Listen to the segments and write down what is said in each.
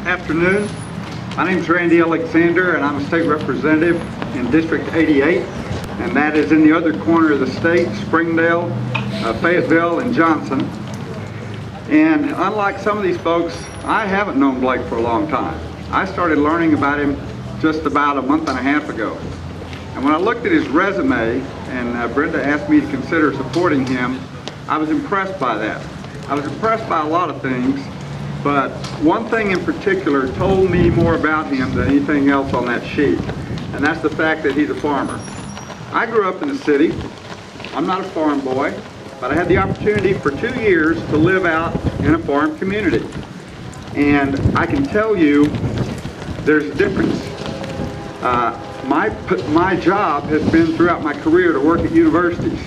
Afternoon. My name is Randy Alexander and I'm a state representative in District 88, and that is in the other corner of the state, Springdale, Fayetteville, and Johnson. And unlike some of these folks, I haven't known Blake for a long time. I started learning about him just about a month and a half ago. And when I looked at his resume and Brenda asked me to consider supporting him, I was impressed by that. I was impressed by a lot of things, but one thing in particular told me more about him than anything else on that sheet, and that's the fact that he's a farmer. I grew up in the city. I'm not a farm boy, but I had the opportunity for 2 years to live out in a farm community. And I can tell you there's a difference. My job has been throughout my career to work at universities.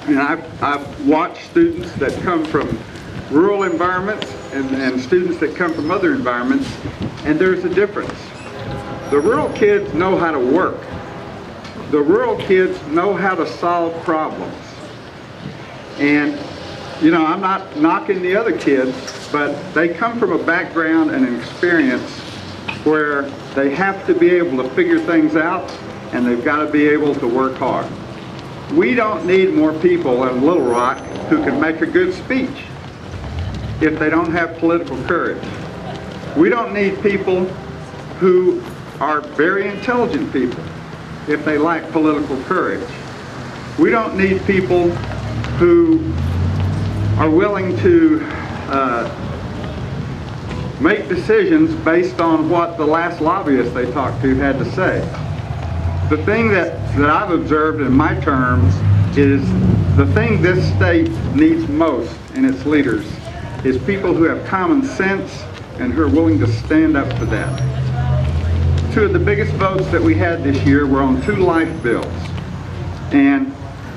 And I've watched students that come from rural environments and students that come from other environments, and there's a difference. The rural kids know how to work. The rural kids know how to solve problems. And, you know, I'm not knocking the other kids, but they come from a background and an experience where they have to be able to figure things out, and they've got to be able to work hard. We don't need more people in Little Rock who can make a good speech if they don't have political courage. We don't need people who are very intelligent people if they lack political courage. We don't need people who are willing to make decisions based on what the last lobbyist they talked to had to say. The thing that I've observed in my terms is the thing this state needs most in its leaders is people who have common sense and who are willing to stand up for that. Two of the biggest votes that we had this year were on 2 life bills. And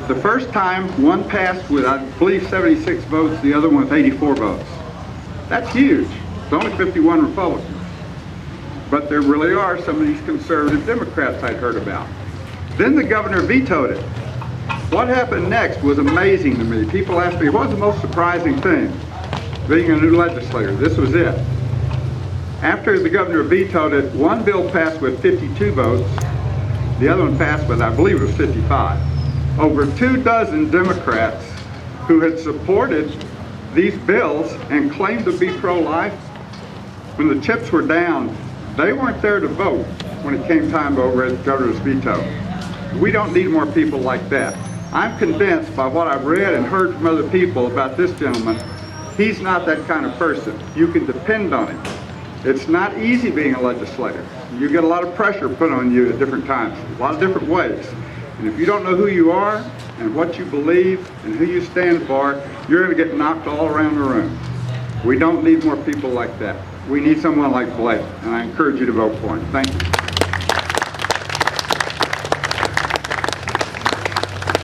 the first time, one passed with, I believe, 76 votes, the other one with 84 votes. That's huge. It's only 51 Republicans. But there really are some of these conservative Democrats I'd heard about. Then the governor vetoed it. What happened next was amazing to me. People asked me, what was the most surprising thing? Being a new legislator, this was it. After the governor vetoed it, one bill passed with 52 votes. The other one passed with, I believe it was 55. Over 24 Democrats who had supported these bills and claimed to be pro-life, when the chips were down, they weren't there to vote when it came time to override the governor's veto. We don't need more people like that. I'm convinced by what I've read and heard from other people about this gentleman, he's not that kind of person. You can depend on him. It's not easy being a legislator. You get a lot of pressure put on you at different times, a lot of different ways. And if you don't know who you are and what you believe and who you stand for, you're going to get knocked all around the room. We don't need more people like that. We need someone like Blake, and I encourage you to vote for him. Thank you.